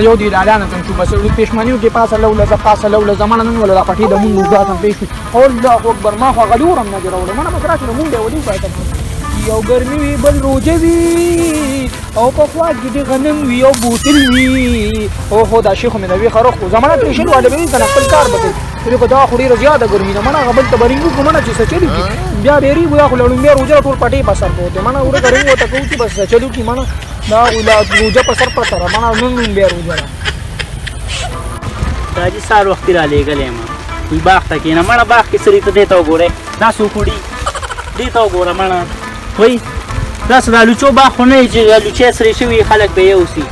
یو دی لالیانه څنګه بس پېشمنیو کې پاسه لوله زمانه نن ولا پټې د مونږ ځاتم پېښ او الله اکبر ما خو غلورم نه جوړول ما مکرا چې مونږ دی ولي پاتم یو ګرمي وی بل روزه وی او په خوا کې د غنم وی او بوتل وی او خدا شیخ مې نوې خروخ زمانه پېښل واده به کنه خپل کار بته په دا خوري زیاده ګرمي نه منه غبل ته برینګو کومه چې سچلو کی بیا بیري ویا خو لړم بیا روزه ټول پټې په سر کوته منه وره ګرمي وته کوي بس چلو کی منه دا اولاد روزه په سر پته منه نن بیا روزه راځي سار وخت را لېګلې ما وی باغ ته کینه مړه باغ کې سری ته دیته وګوره دا سو کړي دیته وګوره مړه وای دا سره لوچو باغ خو نه چې لوچې سری شوی خلک به یوسي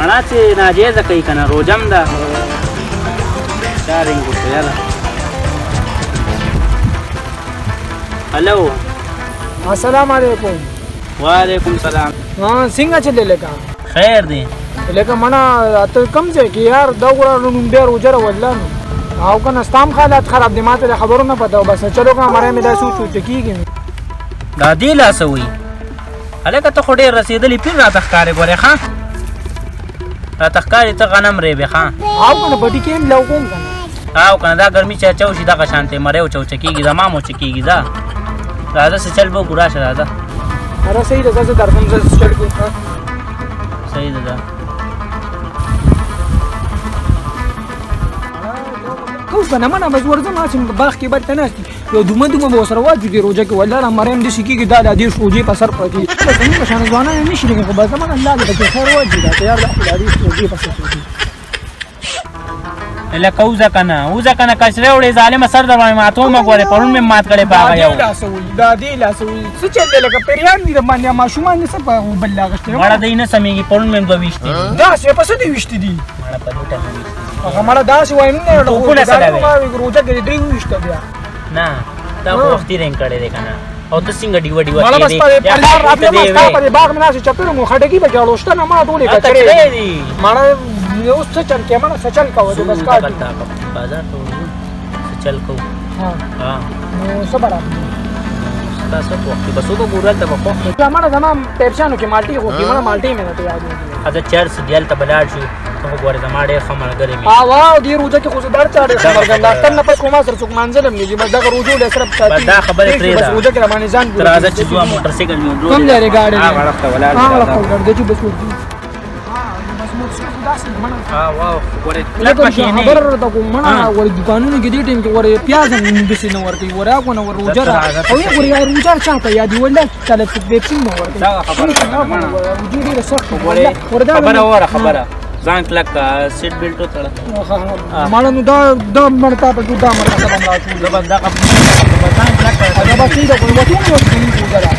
انا چې ناجیزه کوي کنه روزم ده شارینګ وکړه یالا هلو السلام علیکم وعلیکم سلام ها څنګه چلې لکه خیر دی لکه منا ته کم ځای کې یار دا ورانو بیا روزه ولله او کنه ستام حالات خراب دي ماته خبرو نه پته بس چلو کا مره مې دا سوچ کیږي دا دی لاسوي هلکه ته خو ډېر رسېدلې پیر راته ښکارې ګورې ښه راته ښکارې ته غنم ریبې ښه او کنه بډي کې لو کوم کنه او کنه دا ګرمي چې چوشي دغه شانتې مری چوچکیږي زما موچکیږي دا راځه څه چل به ګوراشه راځه اره صحیح ده زه درځم زه چل کوم صحیح ده کوم کنه منه بس ورځم چې باغ کې بد نه یو دومره به سره واجو دی روزه کې والله مریم دې سکیږي دا د دې روزه په سر پرتی څنګه شان ځوانان نشي لګي خو بس من الله دې خیر واجو دا یار د دې روزه په سر پرتی لکه اوزه کنه کشره وړې ظالمه سر در باندې ماتو ما ګوره پرون مې مات کړې باغ یو دا دی لاسوي څه چل دی لکه پیریان دي باندې ماشومان نه څه په بل لاغشته مړه دې نه سمېږي پرون مې دوه وشتي دا څه پسې دی وشتي دي مړه په دوټه هغه مړه دا څه وای نه ټوپونه سره وي روزه کې دی وشته بیا نه دا وخت رنګ کړي دی کنه او ته څنګه ډیو ډیو مړه بس په باغ نه شي چپرو مو خټکی به جوړوشته نه ما ټولې کچرې دي مړه یو څه چل کې مړه څه چل کوو بس کار بازار ته چل کو ها نو صبر تاسو په وخت بس وګورئ ګورل ته په وخت مړه زما پېښانو کې مالټي خو کې مړه مالټي مې نه ته یاد اځه چرس دیال ته بلاړ شو ته وګوره زما ډېر خمرګرې مې واو دې روزه کې خو زبر چاړې خبرګند اختر نه پس کومه سره څوک منځلم نه بس دا روزو له سره بس دا خبره پرې ده بس روزه کې رمانه ځان تر راځه چې دوه موټر سایکل مې ورو کوم لري ګاډي هغه وخت ولاړ دې چې بس ورته بس مو څه داسې منه واو ګوره لږ ماشینه خبر ته کوم منه ور دکانونو کې دې ټیم کې ور پیاز هم دې نه ورته ورا کو نه ور روزه او یې ور روزه چاته یادي ولله چاله دې څنګه نه ورته دا خبره منه وجودي رسخ ګوره خبره ځان کلک سیټ بیلټ وتړه مالا نو دا مرتا په دا مرتا باندې راځو دا بندا کا ځان کلک دا به څنګه کوي وته نو څنګه وګړه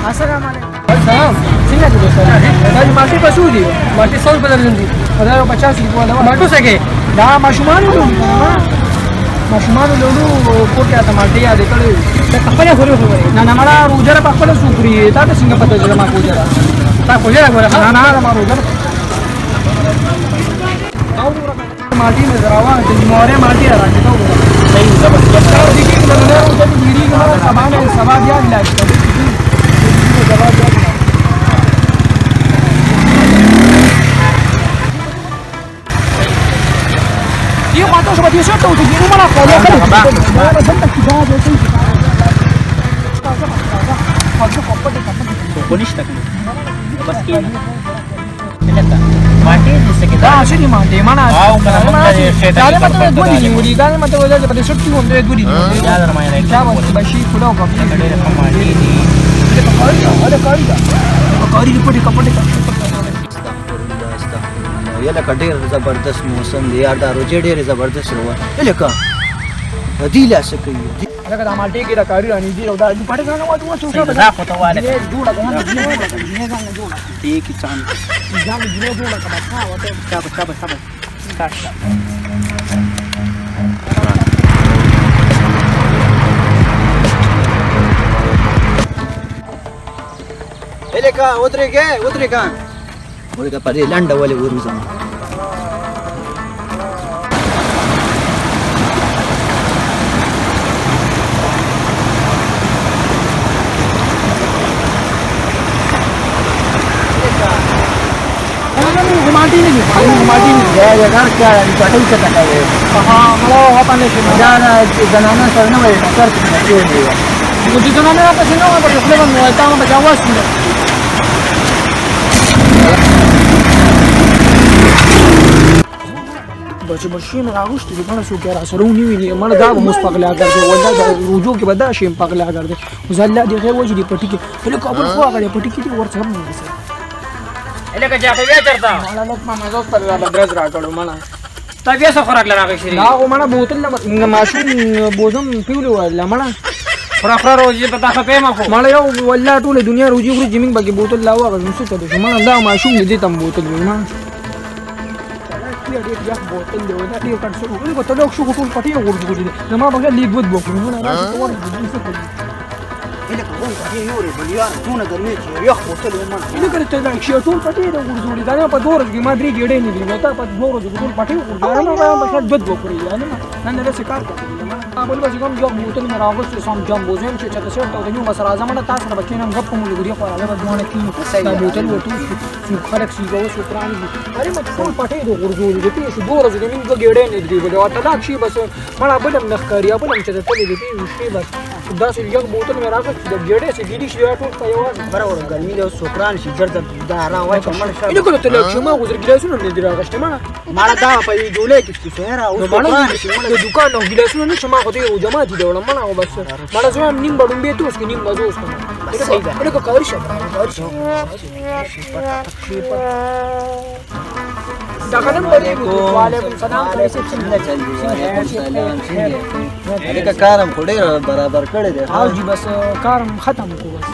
السلام علیکم السلام څنګه دې دوستان دا ماټي پسو دي ماټي 100 روپے درځي دا 50 روپے والا ماټو څنګه دا ماشومان لولو کوټه ته مالټي یاد کړې دا خپل خوري نه نه مړه روزه په خپل سوکري تا ته څنګه پته چې ما کوجره تا کوجره غواړه نه ما روزه مالټي نه راوړم چې مورې مالټي راځي ته صحیح زبردست دا دې کې نه روزه دې ویری نه سبا بیا لاګ Io quanto sono di sotto ti dico ma la Bonista kan. Bas ke. Mati dise kita. Ah, sini mati mana? Wow, kana mata je. Dale mata dua di muri, dale mata wala pada sottu onde dua di. Ya dar mai naik. Ya bas bashi pulau ka. Ada pemandi ni. Ada kari. Kari di kapote ka. یله کډیر زبردست موسم دی یار دا روزه ډیر زبردست روه الکه دی لاسه کوي هغه د مالټي کې دا کاری رانی دی او دا پټه څنګه وځو څو دا خطه واله جوړه کنه جوړه دې کی څان ځان جوړه کړه ها وته صبر کاش الکه ودرېګه ولګه پرې لنډه ولې ورځم مادين یا کار کړه پټي څه کوي ها مړه هپا نشي دا زنانه سره نه وي ټکر کوي مجھے تو نہ پسند نہ پر خپل باندې تا ما بچاو واسطه بچ برشي مې راغوشت چې مړه شو کرا سره ونی وی مړه دا مو مستقلا ګرځي ولا دا رجوع کې بدا شي پغلا ګرځي وزلا دي غیر وجدي پټي کې بل کابل خو هغه پټي کې ورڅ هم نه سره الکه جاته بیا چرتا مړه لک ما مزو پر را درز راټړو مړه تا بیا څه خوراک لراغی شری دا مړه بوتل ماشوم بوزم پیولو ولا مړه خوراک روزي پتا خپې ما خو مړه یو ولا ټول دنیا روزي خوري زمين بګي بوتل لا واغ نو څه ته مړه دا ماشوم دې تم بوتل ما ډېر یخ بوتل دی ودا ډېر کټ شو ولې ته لوک شو ټول پټي ورغورځي نو ما بغیر لیګ ود بوکو نو راځي ته ورغورځي څه کوي الکه وای پټي یوري بلیار څونه ګرمي چې یخ بوتل ومن اینو کړه ته دا شي ټول پټي دا ورغورځي دا په دور کې ما درې ګډې نه دي نو تا په دور کې ټول پټي ورغورځي نو ما بغیر ود بوکو یعنی نن نه څه کار کوي ما بول بس کوم یو بوتل مې راغوست سم جام بوزم چې چا څه ته نو مسر اعظم نه تاسو به کینم غپ مو لګري خو هغه بدونه کینو دا بوتل ورته شو خلک شي جو شو پرانی اره ما ټول پټي دا ورغورځي دې شو دور کې من ګډې نه دي بل وته دا شي بس مړه بلم نخکاری بلم چې ته دې شي بس دا چې یو بوتل مې راغوست د ګډې چې دې شي ټول په یو برابر ګرمي له سوکران شي جرد دا را وای په مړ اینو کړه ته لکه ما غوځر ګلاسونه نه دی راغشته ما مړه دا په جولې کې څه سره او مړه د دکان نو ګلاسونه نه شما خو دې جماعت دی ولا مړه بس مړه زو نیم بډون به توس کې نیم بزوس کنه صحیح ده اینو کار شي دا کنه وعلیکم سلام کیسے څنګه چلی الکه کارم خو ډېر برابر کړی دی او جی بس کارم ختم کو بس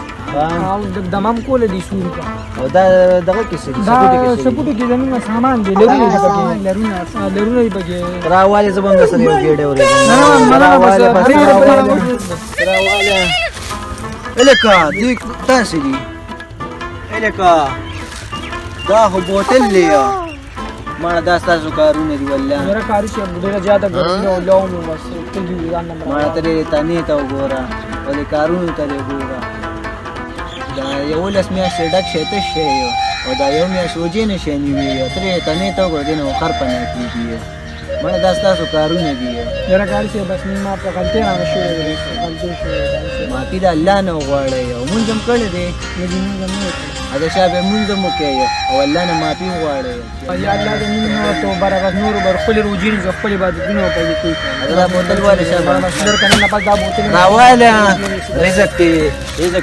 او د دمام کول دي سور کا او دا دغه کې څه دا سپوټو کې زموږ سامان دی لرونه بګي راواله زبونږ سره یو ګډه ورې نه بس راواله الکه دې تاسو دي الکه دا هو بوتل لیا مړه دا تاسو کارونه دی والله میرا کاری شه ډیره زیاته ګرځي او لو مو بس ته دې ځان نمبر مړه ته تانه ته وګوره او دې کارونه ته وګوره دا یو لاس میا سړک شته شي او دا یو میا سوجي نه شي نیوي ترې تانه ته وګوره نو خر پنه کیږي مړه دا تاسو کارونه دی میرا کاری شه بس ما په غلطي نه شو غلطي شو ما پیدا الله نه غواړي او مونږ هم کړی دی دې موږ نه دا شابه مونږ هم کوي او الله نه معافي غواړي یا الله دې موږ ته برابر نور بر خپل روجین ز خپل عبادتونه کوي کوي دا بوتل والے شابه مشر کنه نه پات دا بوتل راواله رزق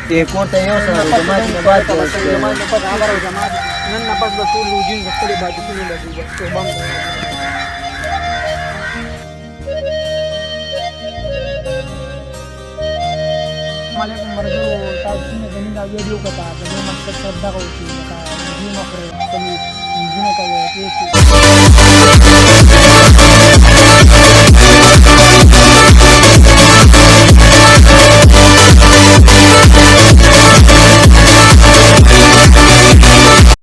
ته کوته یو سره جماعت نه بات نن نه پات ټول روجین ز خپل عبادتونه لګي قربان علیکم مرجو تاسو نه زمين دا ویډیو کتا د مقصد سره دا و چې دا دې مخره خپل ژوند کوي